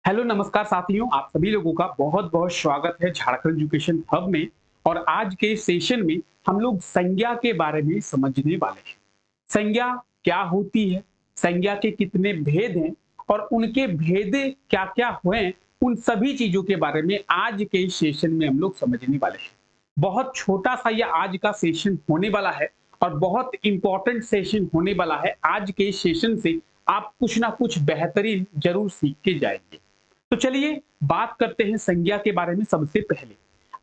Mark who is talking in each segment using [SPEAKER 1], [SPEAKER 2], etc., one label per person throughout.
[SPEAKER 1] Hello नमस्कार साथियों, आप सभी लोगों का बहुत बहुत स्वागत है झारखंड एजुकेशन हब में। और आज के सेशन में हम लोग संज्ञा के बारे में समझने वाले हैं। संज्ञा क्या होती है, संज्ञा के कितने भेद हैं और उनके भेद क्या क्या हुए, उन सभी चीजों के बारे में आज के इस सेशन में हम लोग समझने वाले हैं। बहुत छोटा सा यह आज का सेशन होने वाला है और बहुत इंपॉर्टेंट सेशन होने वाला है। आज के इस सेशन से आप कुछ ना कुछ बेहतरीन जरूर सीख के जाएंगे। तो चलिए बात करते हैं संज्ञा के बारे में। सबसे पहले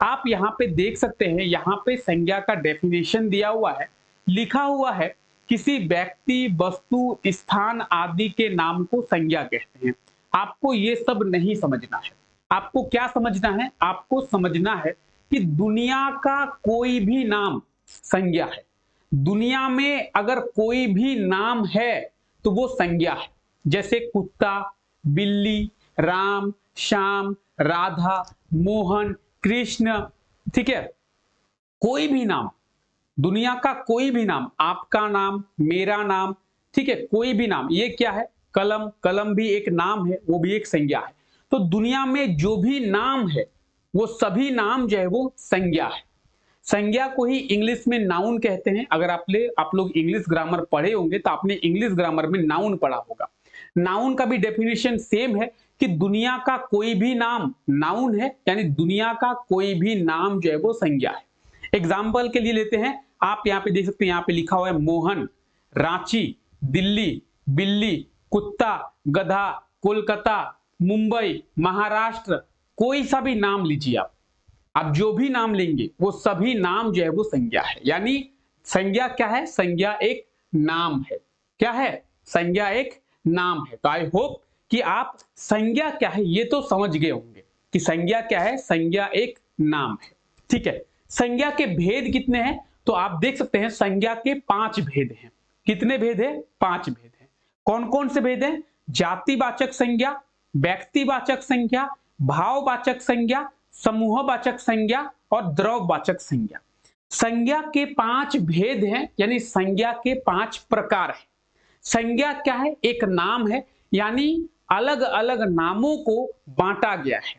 [SPEAKER 1] आप यहाँ पे देख सकते हैं, यहाँ पे संज्ञा का डेफिनेशन दिया हुआ है, लिखा हुआ है किसी व्यक्ति, वस्तु, स्थान आदि के नाम को संज्ञा कहते हैं। आपको ये सब नहीं समझना है। आपको क्या समझना है? आपको समझना है कि दुनिया का कोई भी नाम संज्ञा है। दुनिया में अगर कोई भी नाम है तो वो संज्ञा है। जैसे कुत्ता, बिल्ली, राम, श्याम, राधा, मोहन, कृष्ण, ठीक है। कोई भी नाम, दुनिया का कोई भी नाम, आपका नाम, मेरा नाम, ठीक है, कोई भी नाम, ये क्या है? कलम, कलम भी एक नाम है, वो भी एक संज्ञा है। तो दुनिया में जो भी नाम है वो सभी नाम जो है वो संज्ञा है। संज्ञा को ही इंग्लिश में नाउन कहते हैं। अगर आप लोग इंग्लिश ग्रामर पढ़े होंगे तो आपने इंग्लिश ग्रामर में नाउन पढ़ा होगा। नाउन का भी डेफिनेशन सेम है कि दुनिया का कोई भी नाम नाउन है, यानी दुनिया का कोई भी नाम जो है वो संज्ञा है। एग्जाम्पल के लिए लेते हैं, आप यहाँ पे देख सकते हैं, यहाँ पे लिखा हुआ है मोहन, रांची, दिल्ली, बिल्ली, कुत्ता, गधा, कोलकाता, मुंबई, महाराष्ट्र, कोई सा भी नाम लीजिए आप जो भी नाम लेंगे वो सभी नाम जो है वो संज्ञा है। यानी संज्ञा क्या है? संज्ञा एक नाम है। क्या है? संज्ञा एक नाम है। तो आई होप कि आप संज्ञा क्या है ये तो समझ गए होंगे कि संज्ञा क्या है। संज्ञा एक नाम है, ठीक है। संज्ञा के भेद कितने हैं? तो आप देख सकते हैं संज्ञा के 5 भेद हैं। कितने भेद है? 5 भेद है। कौन कौन से भेद हैं? जातिवाचक संज्ञा, व्यक्तिवाचक संज्ञा, भाववाचक संज्ञा, समूहवाचक संज्ञा और द्रव्यवाचक संज्ञा। संज्ञा के 5 भेद हैं, यानी संज्ञा के 5 प्रकार हैं। संज्ञा क्या है? एक नाम है, यानी अलग अलग नामों को बांटा गया है।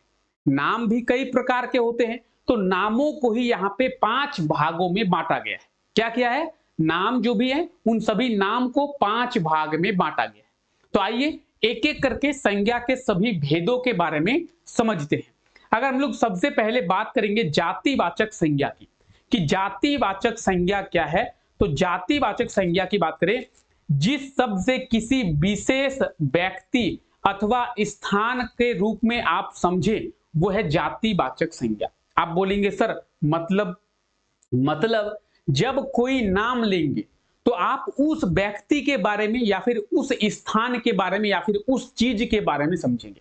[SPEAKER 1] नाम भी कई प्रकार के होते हैं, तो नामों को ही यहाँ पे 5 भागों में बांटा गया है। क्या किया है? नाम जो भी है उन सभी नाम को 5 भाग में बांटा गया है। तो आइए एक एक करके संज्ञा के सभी भेदों के बारे में समझते हैं। अगर हम लोग सबसे पहले बात करेंगे जातिवाचक संज्ञा की, कि जातिवाचक संज्ञा क्या है, तो जातिवाचक संज्ञा की बात करें, जिस शब्द से किसी विशेष व्यक्ति अथवा स्थान के रूप में आप समझे वो है जातिवाचक संज्ञा। आप बोलेंगे सर मतलब जब कोई नाम लेंगे तो आप उस व्यक्ति के बारे में या फिर उस स्थान के बारे में या फिर उस चीज के बारे में समझेंगे।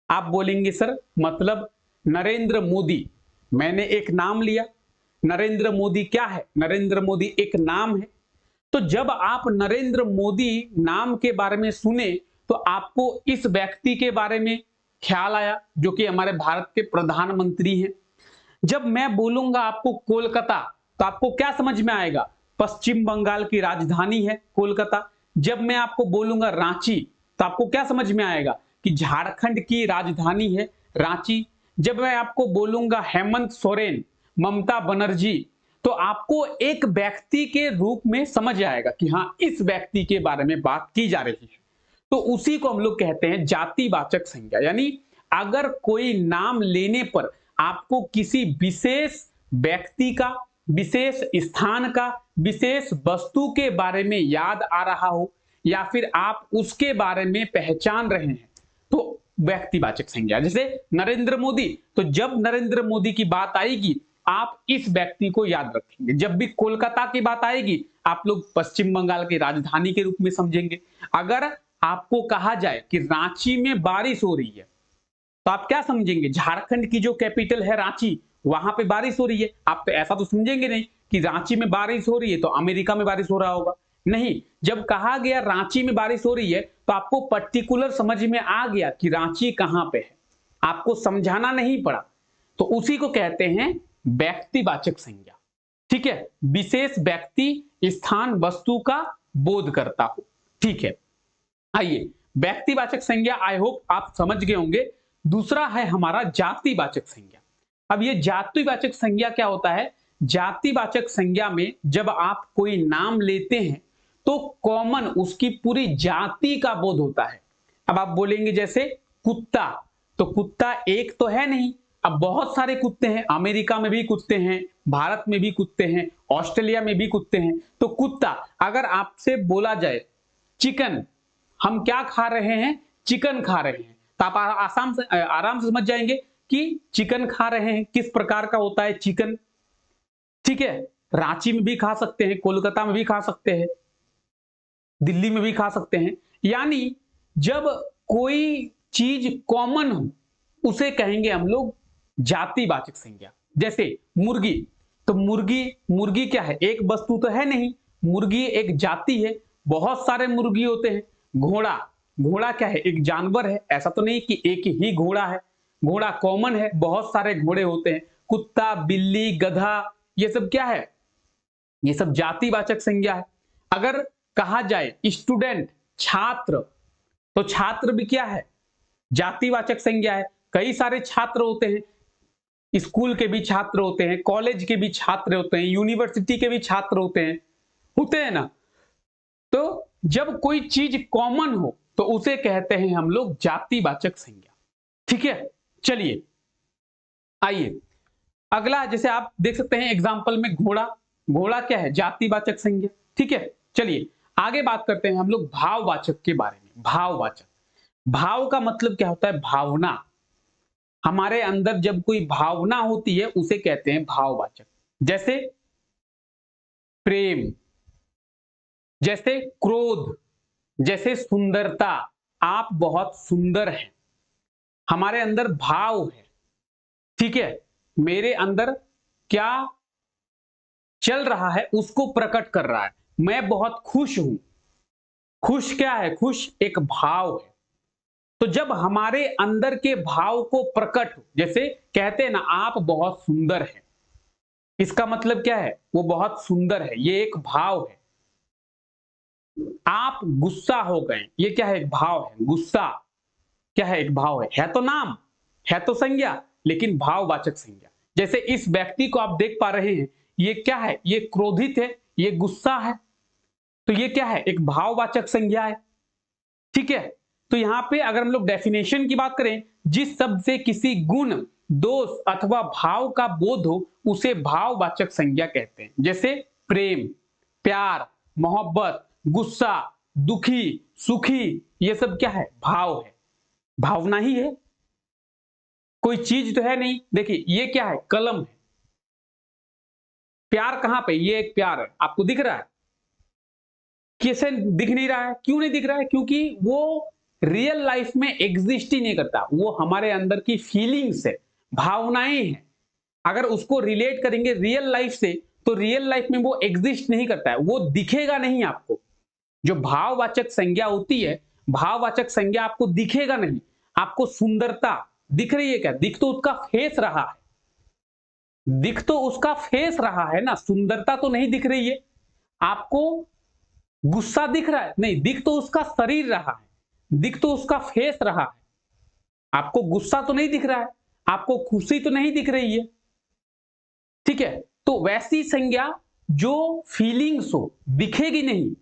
[SPEAKER 1] आप बोलेंगे सर मतलब नरेंद्र मोदी, मैंने एक नाम लिया, नरेंद्र मोदी क्या है? नरेंद्र मोदी एक नाम है। तो जब आप नरेंद्र मोदी नाम के बारे में सुने तो आपको इस व्यक्ति के बारे में ख्याल आया, जो कि हमारे भारत के प्रधानमंत्री हैं। जब मैं बोलूंगा आपको कोलकाता, तो आपको क्या समझ में आएगा? पश्चिम बंगाल की राजधानी है कोलकाता। जब मैं आपको बोलूंगा रांची, तो आपको क्या समझ में आएगा? कि झारखंड की राजधानी है रांची। जब मैं आपको बोलूंगा हेमंत सोरेन, ममता बनर्जी, तो आपको एक व्यक्ति के रूप में समझ आएगा कि हाँ इस व्यक्ति के बारे में बात की जा रही है। तो उसी को हम लोग कहते हैं जातिवाचक संज्ञा। यानी अगर कोई नाम लेने पर आपको किसी विशेष व्यक्ति का, विशेष स्थान का, विशेष वस्तु के बारे में याद आ रहा हो या फिर आप उसके बारे में पहचान रहे हैं तो व्यक्तिवाचक संज्ञा। जैसे नरेंद्र मोदी, तो जब नरेंद्र मोदी की बात आएगी आप इस व्यक्ति को याद रखेंगे। जब भी कोलकाता की बात आएगी आप लोग पश्चिम बंगाल की राजधानी के रूप में समझेंगे। अगर आपको कहा जाए कि रांची में बारिश हो रही है तो आप क्या समझेंगे? झारखंड की जो कैपिटल है रांची, वहां पे बारिश हो रही है। आप तो ऐसा तो समझेंगे नहीं कि रांची में बारिश हो रही है तो अमेरिका में बारिश हो रहा होगा। नहीं, जब कहा गया रांची में बारिश हो रही है तो आपको पर्टिकुलर समझ में आ गया कि रांची कहां पे है, आपको समझाना नहीं पड़ा। तो उसी को कहते हैं व्यक्तिवाचक संज्ञा। ठीक है, विशेष व्यक्ति, स्थान, वस्तु का बोध करता हो। ठीक है, आइए व्यक्तिवाचक संज्ञा आई होप आप समझ गए होंगे। दूसरा है हमारा जातिवाचक संज्ञा। अब ये जातिवाचक संज्ञा क्या होता है? जातिवाचक संज्ञा में जब आप कोई नाम लेते हैं तो कॉमन उसकी पूरी जाति का बोध होता है। अब आप बोलेंगे जैसे कुत्ता, तो कुत्ता एक तो है नहीं, अब बहुत सारे कुत्ते हैं, अमेरिका में भी कुत्ते हैं, भारत में भी कुत्ते हैं, ऑस्ट्रेलिया में भी कुत्ते हैं। तो कुत्ता, अगर आपसे बोला जाए चिकन, हम क्या खा रहे हैं? चिकन खा रहे हैं, तो आप आराम से समझ जाएंगे कि चिकन खा रहे हैं, किस प्रकार का होता है चिकन। ठीक है, रांची में भी खा सकते हैं, कोलकाता में भी खा सकते हैं, दिल्ली में भी खा सकते हैं। यानी जब कोई चीज कॉमन हो उसे कहेंगे हम लोग जातिवाचक संज्ञा। जैसे मुर्गी, तो मुर्गी क्या है? एक वस्तु तो है नहीं, मुर्गी एक जाति है, बहुत सारे मुर्गी होते हैं। घोड़ा क्या है? एक जानवर है, ऐसा तो नहीं कि एक ही घोड़ा है, घोड़ा कॉमन है, बहुत सारे घोड़े होते हैं। कुत्ता, बिल्ली, गधा, ये सब क्या है? ये सब जातिवाचक संज्ञा है। अगर कहा जाए स्टूडेंट, छात्र, तो छात्र भी क्या है? जातिवाचक संज्ञा है। कई सारे छात्र होते हैं, स्कूल के भी छात्र होते हैं, कॉलेज के भी छात्र होते हैं, यूनिवर्सिटी के भी छात्र होते हैं ना। तो जब कोई चीज कॉमन हो तो उसे कहते हैं हम लोग जातिवाचक संज्ञा। ठीक है, चलिए आइए अगला, जैसे आप देख सकते हैं एग्जाम्पल में घोड़ा क्या है? जातिवाचक संज्ञा। ठीक है, चलिए आगे बात करते हैं हम लोग भाववाचक के बारे में। भाव का मतलब क्या होता है? भावना। हमारे अंदर जब कोई भावना होती है उसे कहते हैं भाववाचक। जैसे प्रेम, जैसे क्रोध, जैसे सुंदरता, आप बहुत सुंदर हैं। हमारे अंदर भाव है। ठीक है, मेरे अंदर क्या चल रहा है उसको प्रकट कर रहा है। मैं बहुत खुश हूं। खुश क्या है? खुश एक भाव है। तो जब हमारे अंदर के भाव को प्रकट, जैसे कहते हैं ना आप बहुत सुंदर हैं, इसका मतलब क्या है? वो बहुत सुंदर है, ये एक भाव है। आप गुस्सा हो गए, ये क्या है? एक भाव है। गुस्सा क्या है? एक भाव है तो नाम, है तो संज्ञा, लेकिन भाववाचक संज्ञा। जैसे इस व्यक्ति को आप देख पा रहे हैं, ये क्या है? ये क्रोधित है, ये गुस्सा है, तो ये क्या है? एक भाववाचक संज्ञा है। ठीक है, तो यहां पे अगर हम लोग डेफिनेशन की बात करें, जिस शब्द से किसी गुण, दोष अथवा भाव का बोध हो उसे भाववाचक संज्ञा कहते हैं। जैसे प्रेम, प्यार, मोहब्बत, गुस्सा, दुखी, सुखी, ये सब क्या है? भाव है, भावना ही है, कोई चीज तो है नहीं। देखिए ये क्या है? कलम है। प्यार कहां पे? ये एक प्यार है, आपको दिख रहा है? कैसे दिख नहीं रहा है? क्यों नहीं दिख रहा है? क्योंकि वो रियल लाइफ में एग्जिस्ट ही नहीं करता। वो हमारे अंदर की फीलिंग्स है, भावनाएं हैं। अगर उसको रिलेट करेंगे रियल लाइफ से, तो रियल लाइफ में वो एग्जिस्ट नहीं करता है, वो दिखेगा नहीं आपको। जो भाववाचक संज्ञा होती है, भाववाचक संज्ञा आपको दिखेगा नहीं। आपको सुंदरता दिख रही है क्या? दिख तो उसका फेस रहा है, दिख तो उसका फेस रहा है ना, सुंदरता तो नहीं दिख रही है। आपको गुस्सा दिख रहा है? नहीं, दिख तो उसका शरीर रहा है, दिख तो उसका फेस रहा है। आपको गुस्सा तो नहीं दिख रहा है, आपको खुशी तो नहीं दिख रही है। ठीक है, तो वैसी संज्ञा जो फीलिंग्स हो, दिखेगी नहीं,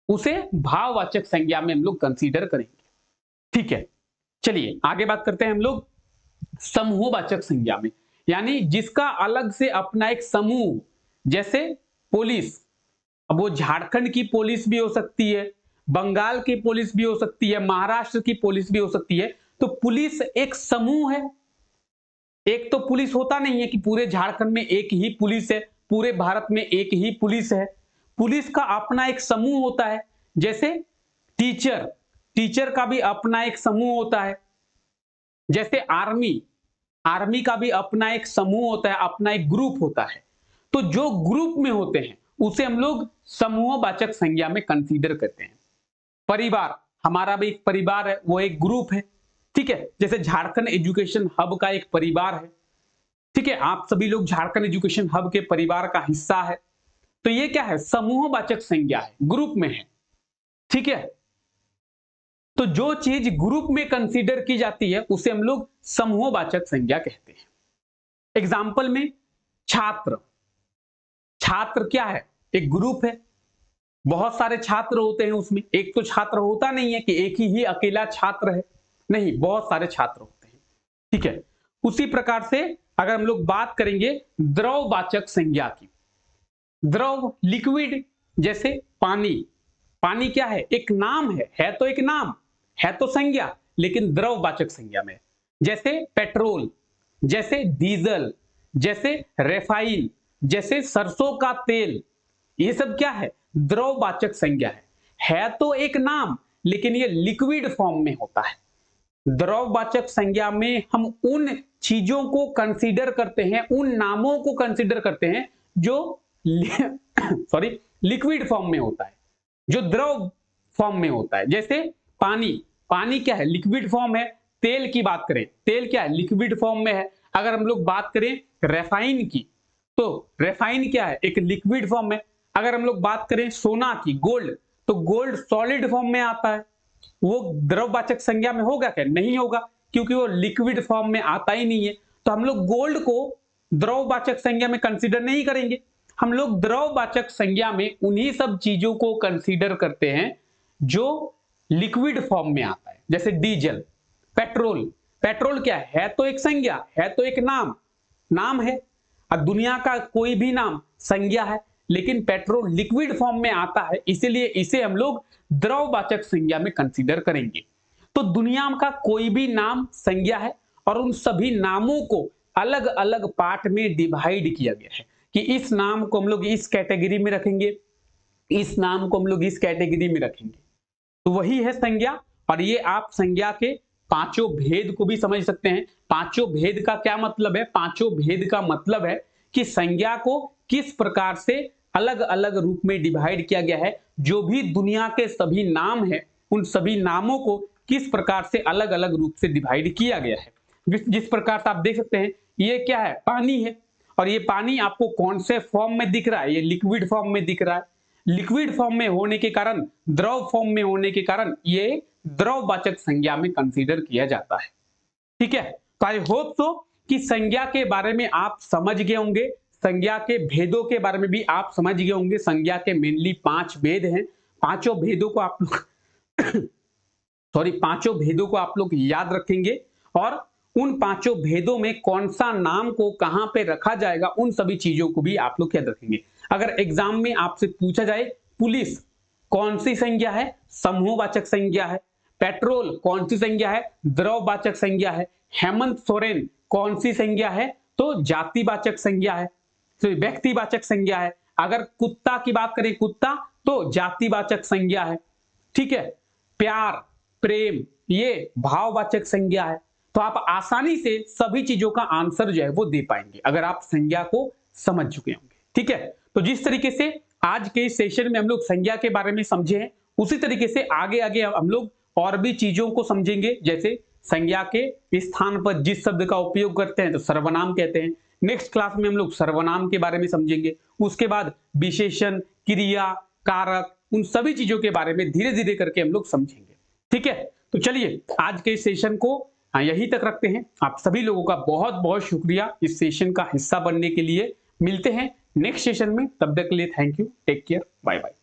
[SPEAKER 1] उसे भाववाचक संज्ञा में हम लोग कंसीडर करेंगे। ठीक है, चलिए आगे बात करते हैं हम लोग समूहवाचक संज्ञा में। यानी जिसका अलग से अपना एक समूह, जैसे पुलिस, अब वो झारखंड की पुलिस भी हो सकती है, बंगाल की पुलिस भी हो सकती है, महाराष्ट्र की पुलिस भी हो सकती है। तो पुलिस एक समूह है। एक तो पुलिस होता नहीं है कि पूरे झारखंड में एक ही पुलिस है, पूरे भारत में एक ही पुलिस है। पुलिस का अपना एक समूह होता है। जैसे टीचर का भी अपना एक समूह होता है। जैसे आर्मी का भी अपना एक समूह होता है, अपना एक ग्रुप होता है। तो जो ग्रुप में होते हैं उसे हम लोग समूहवाचक संज्ञा में कंसीडर करते हैं। परिवार, हमारा भी एक परिवार है, वो एक ग्रुप है। ठीक है, जैसे झारखंड एजुकेशन हब का एक परिवार है। ठीक है, आप सभी लोग झारखंड एजुकेशन हब के परिवार का हिस्सा है। तो ये क्या है? समूहवाचक संज्ञा है, ग्रुप में है। ठीक है, तो जो चीज ग्रुप में कंसीडर की जाती है उसे हम लोग समूहवाचक संज्ञा कहते हैं। एग्जाम्पल में छात्र, छात्र क्या है? एक ग्रुप है, बहुत सारे छात्र होते हैं उसमें। एक तो छात्र होता नहीं है कि एक ही अकेला छात्र है, नहीं, बहुत सारे छात्र होते हैं। ठीक है, उसी प्रकार से अगर हम लोग बात करेंगे द्रववाचक संज्ञा की, द्रव लिक्विड, जैसे पानी, पानी क्या है? एक नाम है तो एक नाम है तो संज्ञा, लेकिन द्रववाचक संज्ञा में। जैसे पेट्रोल, जैसे डीजल, जैसे रेफाइन, जैसे सरसों का तेल, ये सब क्या है? द्रववाचक संज्ञा है तो एक नाम, लेकिन ये लिक्विड फॉर्म में होता है। द्रववाचक संज्ञा में हम उन चीजों को कंसीडर करते हैं, उन नामों को कंसीडर करते हैं जो सॉरी लिक्विड फॉर्म में होता है, जो द्रव फॉर्म में होता है। जैसे पानी, पानी क्या है? लिक्विड फॉर्म है। तेल की बात करें, तेल क्या है? लिक्विड फॉर्म में है। अगर हम लोग बात करें रेफाइन की, तो रेफाइन क्या है? एक लिक्विड फॉर्म में। अगर हम लोग बात करें सोना की, गोल्ड, तो गोल्ड सॉलिड फॉर्म में आता है। वो द्रववाचक संज्ञा में होगा क्या? नहीं होगा, क्योंकि वो लिक्विड फॉर्म में आता ही नहीं है। तो हम लोग गोल्ड को द्रववाचक संज्ञा में कंसीडर नहीं करेंगे। हम लोग द्रववाचक संज्ञा में उन्हीं सब चीजों को कंसीडर करते हैं जो लिक्विड फॉर्म में आता है। जैसे डीजल, पेट्रोल, पेट्रोल क्या है? तो एक संज्ञा है तो एक नाम, नाम है। अब दुनिया का कोई भी नाम संज्ञा है, लेकिन पेट्रोल लिक्विड फॉर्म में आता है, इसीलिए इसे हम लोग द्रववाचक संज्ञा में कंसीडर करेंगे। तो दुनिया का कोई भी नाम संज्ञा है और उन सभी नामों को अलग अलग पार्ट में डिवाइड किया गया है कि इस नाम को हम लोग इस कैटेगरी में रखेंगे, इस नाम को हम लोग इस कैटेगरी में रखेंगे। तो वही है संज्ञा। और ये आप संज्ञा के पांचों भेद को भी समझ सकते हैं। पांचों भेद का क्या मतलब है? पांचों भेद का मतलब है कि संज्ञा को किस प्रकार से अलग अलग रूप में डिवाइड किया गया है। जो भी दुनिया के सभी नाम है, उन सभी नामों को किस प्रकार से अलग अलग रूप से डिवाइड किया गया है। जिस प्रकार से आप देख सकते हैं, ये क्या है? पानी है, और ये पानी आपको कौन से फॉर्म में दिख रहा है? ये लिक्विड फॉर्म में दिख रहा है। लिक्विड फॉर्म में होने के कारण, द्रव फॉर्म में होने के कारण ये द्रववाचक संज्ञा में कंसीडर किया जाता है। ठीक है, तो आई होप सो कि संज्ञा के बारे में आप समझ गए होंगे, संज्ञा के भेदों के बारे में भी आप समझ गए होंगे। संज्ञा के मेनली 5 भेद हैं। पांचों भेदों को आप लोग पांचों भेदों को आप लोग याद रखेंगे, और उन पांचों भेदों में कौन सा नाम को कहां पे रखा जाएगा, उन सभी चीजों को भी आप लोग याद रखेंगे। अगर एग्जाम में आपसे पूछा जाए पुलिस कौन सी संज्ञा है? समूहवाचक संज्ञा है। पेट्रोल कौन सी संज्ञा है? द्रववाचक संज्ञा है। हेमंत सोरेन कौन सी संज्ञा है? तो जातिवाचक संज्ञा है, तो व्यक्तिवाचक संज्ञा है। अगर कुत्ता की बात करें, कुत्ता, तो जातिवाचक संज्ञा है। ठीक है, प्यार, प्रेम, ये भाववाचक संज्ञा है। तो आप आसानी से सभी चीजों का आंसर जो है वो दे पाएंगे अगर आप संज्ञा को समझ चुके होंगे। ठीक है, तो जिस तरीके से आज के इस सेशन में हम लोग संज्ञा के बारे में समझे हैं, उसी तरीके से आगे आगे हम लोग और भी चीजों को समझेंगे। जैसे संज्ञा के स्थान पर जिस शब्द का उपयोग करते हैं तो सर्वनाम कहते हैं। नेक्स्ट क्लास में हम लोग सर्वनाम के बारे में समझेंगे। उसके बाद विशेषण, क्रिया, कारक, उन सभी चीजों के बारे में धीरे धीरे करके हम लोग समझेंगे। ठीक है, तो चलिए आज के इस सेशन को यहीं तक रखते हैं। आप सभी लोगों का बहुत बहुत शुक्रिया इस सेशन का हिस्सा बनने के लिए। मिलते हैं नेक्स्ट सेशन में, तब तक के लिए thank you, take care, bye bye.